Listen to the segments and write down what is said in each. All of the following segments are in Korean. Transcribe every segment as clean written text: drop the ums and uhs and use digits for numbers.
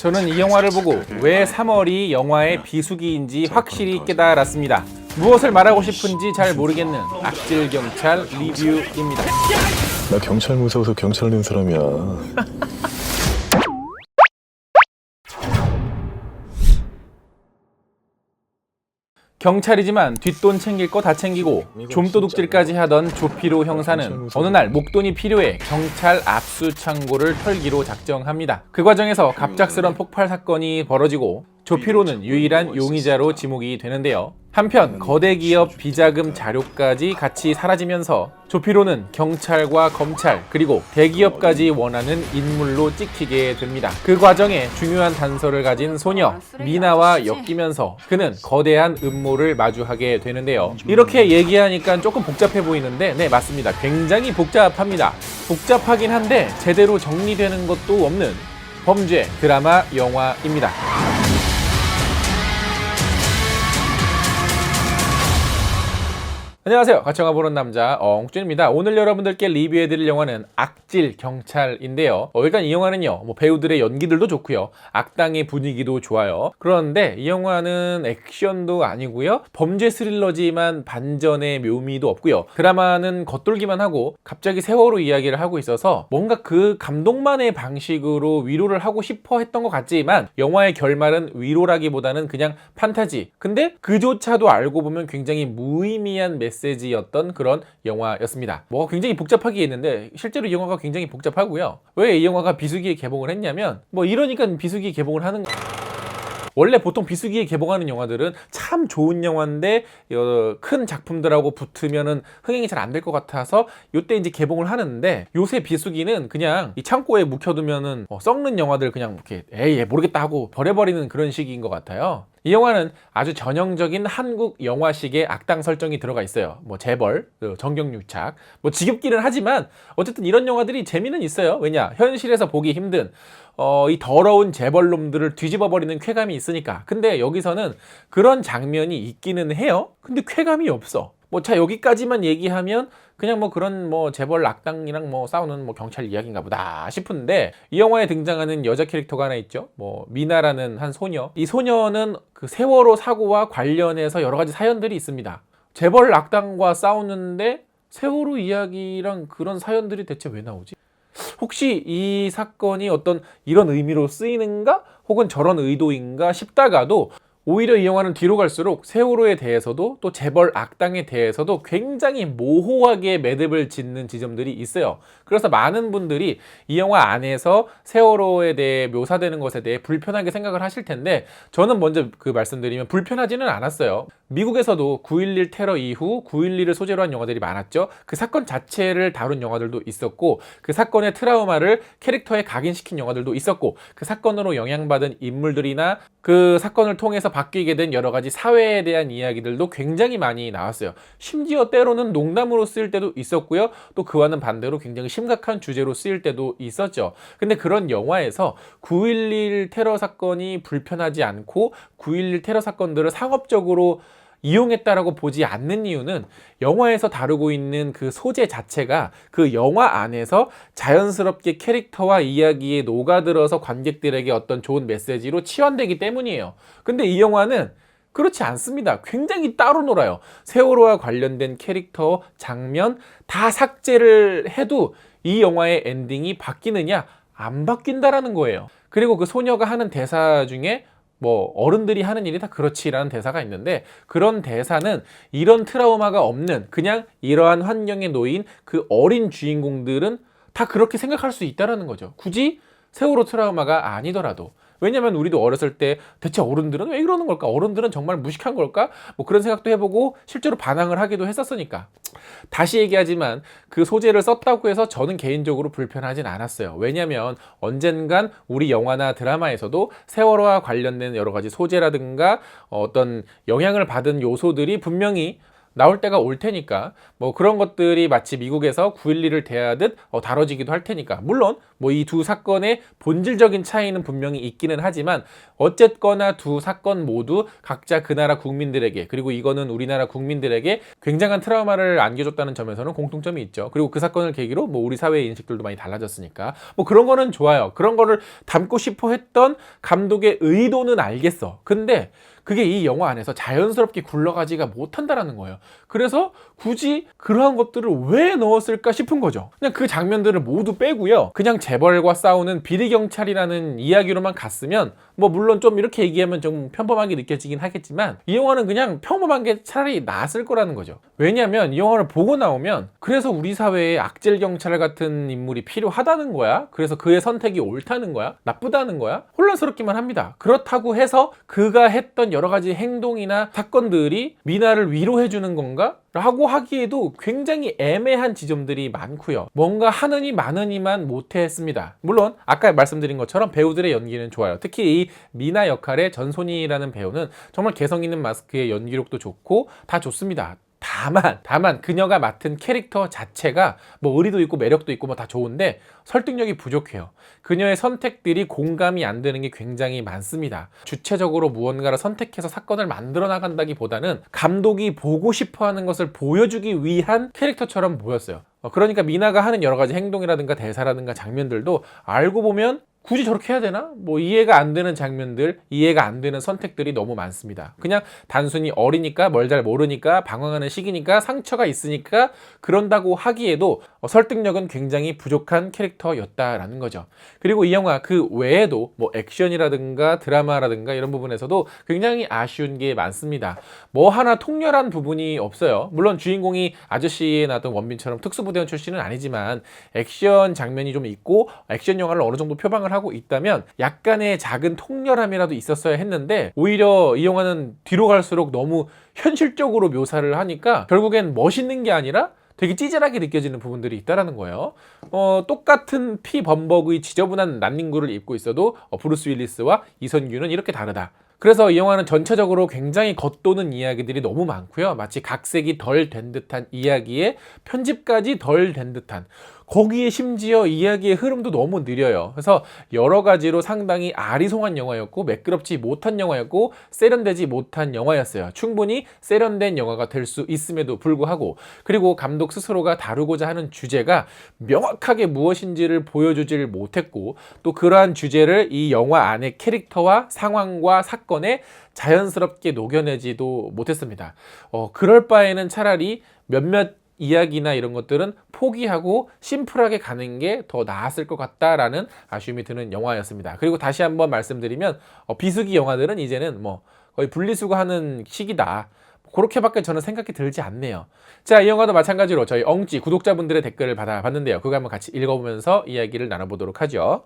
저는 이 영화를 보고 왜 3월이 영화의 비수기인지 확실히 깨달았습니다. 무엇을 말하고 싶은지 잘 모르겠는 악질 경찰 리뷰입니다. 나 경찰 무서워서 경찰 낸 사람이야. 경찰이지만 뒷돈 챙길 거 다 챙기고 좀도둑질까지 하던 조피로 형사는 어느 날 목돈이 필요해 경찰 압수 창고를 털기로 작정합니다. 그 과정에서 갑작스런 폭발 사건이 벌어지고 조피로는 유일한 용의자로 지목이 되는데요. 한편 거대 기업 비자금 자료까지 같이 사라지면서 조피로는 경찰과 검찰 그리고 대기업까지 원하는 인물로 찍히게 됩니다. 그 과정에 중요한 단서를 가진 소녀 미나와 엮이면서 그는 거대한 음모를 마주하게 되는데요. 이렇게 얘기하니까 조금 복잡해 보이는데 네, 맞습니다. 굉장히 복잡합니다. 복잡하긴 한데 제대로 정리되는 것도 없는 범죄 드라마 영화입니다. 안녕하세요. 같이 영화 보는 남자 엉준입니다. 오늘 여러분들께 리뷰해드릴 영화는 악질 경찰인데요. 일단 이 영화는요, 배우들의 연기들도 좋고요, 악당의 분위기도 좋아요. 그런데 이 영화는 액션도 아니고요, 범죄 스릴러지만 반전의 묘미도 없고요. 드라마는 겉돌기만 하고 갑자기 세월호 이야기를 하고 있어서 뭔가 그 감동만의 방식으로 위로를 하고 싶어 했던 것 같지만 영화의 결말은 위로라기보다는 그냥 판타지. 근데 그조차도 알고 보면 굉장히 무의미한 메시지였던 그런 영화였습니다. 뭐가 굉장히 복잡하게 있는데 실제로 이 영화가 굉장히 복잡하고요. 왜 이 영화가 비수기에 개봉을 했냐면 이러니까 비수기에 개봉을 하는 원래 보통 비수기에 개봉하는 영화들은 참 좋은 영화인데 큰 작품들하고 붙으면은 흥행이 잘 안 될 것 같아서 요때 이제 개봉을 하는데, 요새 비수기는 그냥 이 창고에 묵혀두면은 썩는 영화들 그냥 이렇게 에이 모르겠다 하고 버려버리는 그런 시기인 것 같아요. 이 영화는 아주 전형적인 한국 영화식의 악당 설정이 들어가 있어요. 재벌, 정경유착, 지겹기는 하지만 어쨌든 이런 영화들이 재미는 있어요. 왜냐? 현실에서 보기 힘든 이 더러운 재벌놈들을 뒤집어버리는 쾌감이 있으니까. 근데 여기서는 그런 장면이 있기는 해요. 근데 쾌감이 없어. 자, 여기까지만 얘기하면 그냥 그런 재벌 악당이랑 싸우는 경찰 이야기인가 보다 싶은데, 이 영화에 등장하는 여자 캐릭터가 하나 있죠. 미나라는 한 소녀. 이 소녀는 그 세월호 사고와 관련해서 여러 가지 사연들이 있습니다. 재벌 악당과 싸우는데 세월호 이야기랑 그런 사연들이 대체 왜 나오지? 혹시 이 사건이 어떤 이런 의미로 쓰이는가? 혹은 저런 의도인가 싶다가도 오히려 이 영화는 뒤로 갈수록 세월호에 대해서도 또 재벌 악당에 대해서도 굉장히 모호하게 매듭을 짓는 지점들이 있어요. 그래서 많은 분들이 이 영화 안에서 세월호에 대해 묘사되는 것에 대해 불편하게 생각을 하실 텐데, 저는 먼저 말씀드리면 불편하지는 않았어요. 미국에서도 9.11 테러 이후 9.11을 소재로 한 영화들이 많았죠. 그 사건 자체를 다룬 영화들도 있었고, 그 사건의 트라우마를 캐릭터에 각인시킨 영화들도 있었고, 그 사건으로 영향받은 인물들이나 그 사건을 통해서 바뀌게 된 여러 가지 사회에 대한 이야기들도 굉장히 많이 나왔어요. 심지어 때로는 농담으로 쓰일 때도 있었고요. 또 그와는 반대로 굉장히 심각한 주제로 쓰일 때도 있었죠. 근데 그런 영화에서 9.11 테러 사건이 불편하지 않고 9.11 테러 사건들을 상업적으로 이용했다라고 보지 않는 이유는 영화에서 다루고 있는 그 소재 자체가 그 영화 안에서 자연스럽게 캐릭터와 이야기에 녹아들어서 관객들에게 어떤 좋은 메시지로 치환되기 때문이에요. 근데 이 영화는 그렇지 않습니다. 굉장히 따로 놀아요. 세월호와 관련된 캐릭터, 장면 다 삭제를 해도 이 영화의 엔딩이 바뀌느냐? 안 바뀐다라는 거예요. 그리고 그 소녀가 하는 대사 중에 어른들이 하는 일이 다 그렇지라는 대사가 있는데, 그런 대사는 이런 트라우마가 없는 그냥 이러한 환경에 놓인 그 어린 주인공들은 다 그렇게 생각할 수 있다라는 거죠. 굳이 세월호 트라우마가 아니더라도. 왜냐면 우리도 어렸을 때 대체 어른들은 왜 이러는 걸까? 어른들은 정말 무식한 걸까? 그런 생각도 해보고 실제로 반항을 하기도 했었으니까. 다시 얘기하지만 그 소재를 썼다고 해서 저는 개인적으로 불편하진 않았어요. 왜냐면 언젠간 우리 영화나 드라마에서도 세월호와 관련된 여러 가지 소재라든가 어떤 영향을 받은 요소들이 분명히 나올 때가 올 테니까 뭐 그런 것들이 마치 미국에서 9.11을 대하듯 다뤄지기도 할 테니까, 물론 뭐 이 두 사건의 본질적인 차이는 분명히 있기는 하지만 어쨌거나 두 사건 모두 각자 그 나라 국민들에게, 그리고 이거는 우리나라 국민들에게 굉장한 트라우마를 안겨줬다는 점에서는 공통점이 있죠. 그리고 그 사건을 계기로 뭐 우리 사회의 인식들도 많이 달라졌으니까 뭐 그런 거는 좋아요. 그런 거를 담고 싶어 했던 감독의 의도는 알겠어. 근데 그게 이 영화 안에서 자연스럽게 굴러가지가 못한다라는 거예요. 그래서 굳이 그러한 것들을 왜 넣었을까 싶은 거죠. 그냥 그 장면들을 모두 빼고요, 그냥 재벌과 싸우는 비리경찰이라는 이야기로만 갔으면 뭐 물론 좀 이렇게 얘기하면 좀 평범하게 느껴지긴 하겠지만 이 영화는 그냥 평범한 게 차라리 나았을 거라는 거죠. 왜냐면 이 영화를 보고 나오면 그래서 우리 사회에 악질 경찰 같은 인물이 필요하다는 거야? 그래서 그의 선택이 옳다는 거야? 나쁘다는 거야? 혼란스럽기만 합니다. 그렇다고 해서 그가 했던 여러 가지 행동이나 사건들이 미나를 위로해주는 건가? 라고 하기에도 굉장히 애매한 지점들이 많고요. 뭔가 하느니 마느니만 못했습니다. 물론 아까 말씀드린 것처럼 배우들의 연기는 좋아요. 특히 이 미나 역할의 전소니라는 배우는 정말 개성 있는 마스크의 연기력도 좋고 다 좋습니다. 다만 그녀가 맡은 캐릭터 자체가 뭐 의리도 있고 매력도 있고 뭐 다 좋은데 설득력이 부족해요. 그녀의 선택들이 공감이 안 되는 게 굉장히 많습니다. 주체적으로 무언가를 선택해서 사건을 만들어 나간다기보다는 감독이 보고 싶어하는 것을 보여주기 위한 캐릭터처럼 보였어요. 그러니까 미나가 하는 여러 가지 행동이라든가 대사라든가 장면들도 알고 보면 굳이 저렇게 해야 되나? 뭐 이해가 안 되는 장면들, 이해가 안 되는 선택들이 너무 많습니다. 그냥 단순히 어리니까, 뭘 잘 모르니까, 방황하는 시기니까, 상처가 있으니까 그런다고 하기에도 설득력은 굉장히 부족한 캐릭터였다라는 거죠. 그리고 이 영화 그 외에도 뭐 액션이라든가 드라마라든가 이런 부분에서도 굉장히 아쉬운 게 많습니다. 뭐 하나 통렬한 부분이 없어요. 물론 주인공이 아저씨에 나왔던 원빈처럼 특수부대원 출신은 아니지만 액션 장면이 좀 있고 액션 영화를 어느 정도 표방을 하고 있다면 약간의 작은 통렬함이라도 있었어야 했는데, 오히려 이 영화는 뒤로 갈수록 너무 현실적으로 묘사를 하니까 결국엔 멋있는 게 아니라 되게 찌질하게 느껴지는 부분들이 있다라는 거예요. 똑같은 피범벅의 지저분한 난닝구를 입고 있어도 브루스 윌리스와 이선균은 이렇게 다르다. 그래서 이 영화는 전체적으로 굉장히 겉도는 이야기들이 너무 많고요. 마치 각색이 덜 된 듯한 이야기에 편집까지 덜 된 듯한, 거기에 심지어 이야기의 흐름도 너무 느려요. 그래서 여러 가지로 상당히 아리송한 영화였고 매끄럽지 못한 영화였고 세련되지 못한 영화였어요. 충분히 세련된 영화가 될 수 있음에도 불구하고, 그리고 감독 스스로가 다루고자 하는 주제가 명확하게 무엇인지를 보여주질 못했고, 또 그러한 주제를 이 영화 안의 캐릭터와 상황과 사건에 자연스럽게 녹여내지도 못했습니다. 그럴 바에는 차라리 몇몇 이야기나 이런 것들은 포기하고 심플하게 가는 게 더 나았을 것 같다라는 아쉬움이 드는 영화였습니다. 그리고 다시 한번 말씀드리면 비수기 영화들은 이제는 뭐 거의 분리수거하는 시기다, 그렇게밖에 저는 생각이 들지 않네요. 자, 이 영화도 마찬가지로 저희 엉찌 구독자분들의 댓글을 받아봤는데요. 그거 한번 같이 읽어보면서 이야기를 나눠보도록 하죠.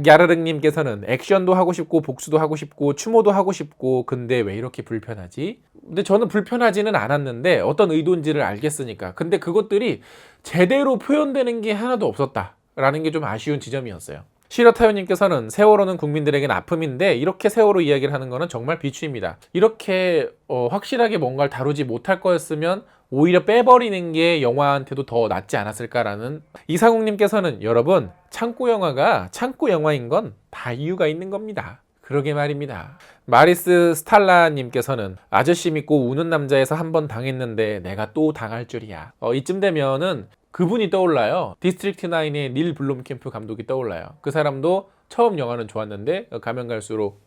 야르릉님께서는 액션도 하고 싶고 복수도 하고 싶고 추모도 하고 싶고 근데 왜 이렇게 불편하지? 근데 저는 불편하지는 않았는데 어떤 의도인지를 알겠으니까. 근데 그것들이 제대로 표현되는 게 하나도 없었다라는 게 좀 아쉬운 지점이었어요. 시러타요님께서는 세월호는 국민들에겐 아픔인데 이렇게 세월호 이야기를 하는 거는 정말 비추입니다. 이렇게 확실하게 뭔가를 다루지 못할 거였으면 오히려 빼버리는 게 영화한테도 더 낫지 않았을까라는. 이상욱님께서는 여러분, 창고 영화가 창고 영화인 건 다 이유가 있는 겁니다. 그러게 말입니다. 마리스 스탈라님께서는 아저씨 믿고 우는 남자에서 한 번 당했는데 내가 또 당할 줄이야. 이쯤 되면은 그분이 떠올라요. 디스트릭트 9의 닐 블롬캠프 감독이 떠올라요. 그 사람도 처음 영화는 좋았는데 가면 갈수록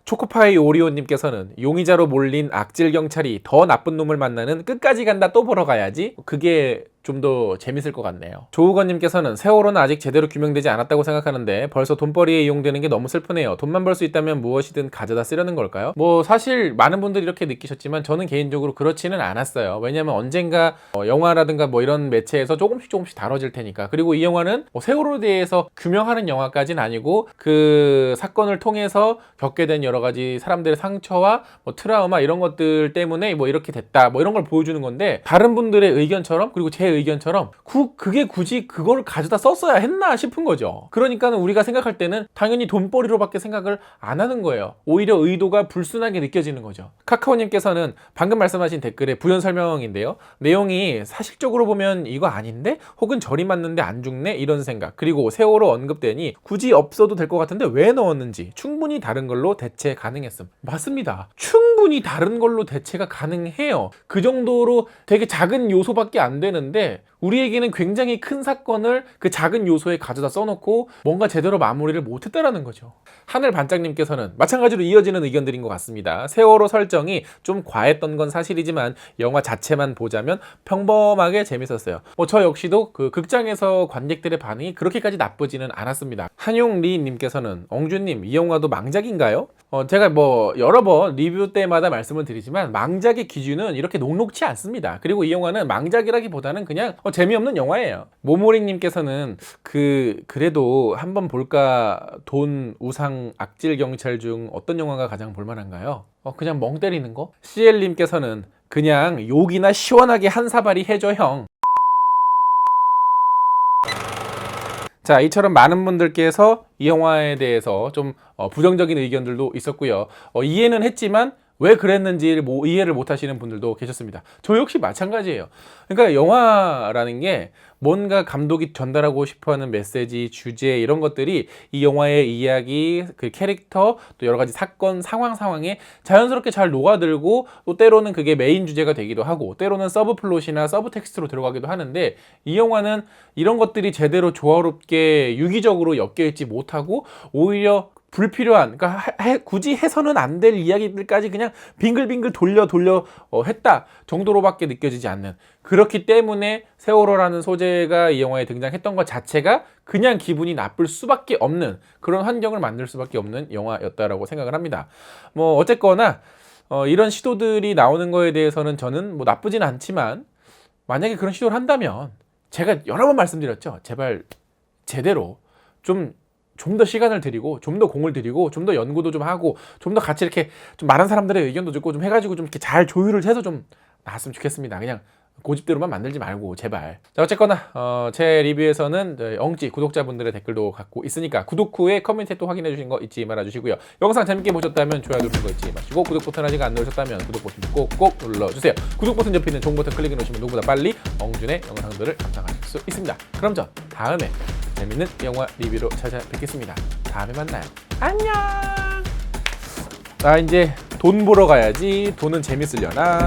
초코파이 오리온님께서는 용의자로 몰린 악질 경찰이 더 나쁜 놈을 만나는 끝까지 간다 또 보러 가야지. 그게 좀 더 재밌을 것 같네요. 조우건님께서는 세월호는 아직 제대로 규명되지 않았다고 생각하는데 벌써 돈벌이에 이용되는 게 너무 슬프네요. 돈만 벌 수 있다면 무엇이든 가져다 쓰려는 걸까요? 뭐 사실 많은 분들이 이렇게 느끼셨지만 저는 개인적으로 그렇지는 않았어요. 왜냐면 언젠가 영화라든가 뭐 이런 매체에서 조금씩 다뤄질 테니까. 그리고 이 영화는 세월호에 대해서 규명하는 영화까지는 아니고 그 사건을 통해서 겪게 된 여러 가지 사람들의 상처와 뭐 트라우마 이런 것들 때문에 뭐 이렇게 됐다 뭐 이런 걸 보여주는 건데, 다른 분들의 의견처럼, 그리고 제 의견처럼 그게 굳이 그걸 가져다 썼어야 했나 싶은 거죠. 그러니까는 우리가 생각할 때는 당연히 돈벌이로밖에 생각을 안 하는 거예요. 오히려 의도가 불순하게 느껴지는 거죠. 카카오님께서는 방금 말씀하신 댓글에 부연 설명인데요. 내용이 사실적으로 보면 이거 아닌데? 혹은 절이 맞는데 안 죽네? 이런 생각. 그리고 세월호 언급되니 굳이 없어도 될 것 같은데 왜 넣었는지 충분히 다른 걸로 대체 가능했음. 맞습니다. 충분히 다른 걸로 대체가 가능해요. 그 정도로 되게 작은 요소밖에 안 되는데 우리에게는 굉장히 큰 사건을 그 작은 요소에 가져다 써놓고 뭔가 제대로 마무리를 못했다라는 거죠. 하늘반짝님께서는 마찬가지로 이어지는 의견들인 것 같습니다. 세월호 설정이 좀 과했던 건 사실이지만 영화 자체만 보자면 평범하게 재밌었어요. 저 역시도 그 극장에서 관객들의 반응이 그렇게까지 나쁘지는 않았습니다. 한용리님께서는 엉주님 이 영화도 망작인가요? 제가 여러 번 리뷰 때마다 말씀을 드리지만 망작의 기준은 이렇게 녹록치 않습니다. 그리고 이 영화는 망작이라기보다는 그냥 재미없는 영화예요. 모모링님께서는 그래도 한번 볼까 돈 우상 악질 경찰 중 어떤 영화가 가장 볼만한가요? 그냥 멍 때리는 거? CL님께서는 그냥 욕이나 시원하게 한 사발이 해줘 형. 자, 이처럼 많은 분들께서 이 영화에 대해서 좀 부정적인 의견들도 있었고요. 이해는 했지만 왜 그랬는지 이해를 못 하시는 분들도 계셨습니다. 저 역시 마찬가지예요. 그러니까 영화라는 게 뭔가 감독이 전달하고 싶어하는 메시지, 주제 이런 것들이 이 영화의 이야기, 그 캐릭터, 또 여러 가지 사건, 상황에 자연스럽게 잘 녹아들고 또 때로는 그게 메인 주제가 되기도 하고 때로는 서브 플롯이나 서브 텍스트로 들어가기도 하는데 이 영화는 이런 것들이 제대로 조화롭게 유기적으로 엮여있지 못하고 오히려 불필요한, 그러니까 굳이 해서는 안 될 이야기들까지 그냥 빙글빙글 돌려 했다 정도로밖에 느껴지지 않는, 그렇기 때문에 세월호라는 소재가 이 영화에 등장했던 것 자체가 그냥 기분이 나쁠 수밖에 없는 그런 환경을 만들 수밖에 없는 영화였다라고 생각을 합니다. 어쨌거나 이런 시도들이 나오는 거에 대해서는 저는 나쁘진 않지만 만약에 그런 시도를 한다면 제가 여러 번 말씀드렸죠. 제발 제대로 좀 더 시간을 들이고 좀 더 공을 들이고 좀 더 연구도 좀 하고 좀 더 같이 이렇게 좀 많은 사람들의 의견도 듣고 좀 해가지고 좀 이렇게 잘 조율을 해서 좀 나왔으면 좋겠습니다. 그냥 고집대로만 만들지 말고 제발. 자, 어쨌거나 제 리뷰에서는 엉찌 구독자분들의 댓글도 갖고 있으니까 구독 후에 커뮤니티 또 확인해 주신 거 잊지 말아주시고요. 영상 재밌게 보셨다면 좋아요 누르는 거 잊지 마시고 구독 버튼 아직 안 누르셨다면 구독 버튼 꼭꼭 눌러주세요. 구독 버튼 옆에 있는 종 버튼 클릭해 놓으시면 누구보다 빨리 엉준의 영상들을 감상하실 수 있습니다. 그럼 전 다음에 재밌는 영화 리뷰로 찾아뵙겠습니다. 다음에 만나요. 안녕. 나 이제 돈 보러 가야지. 돈은 재밌으려나.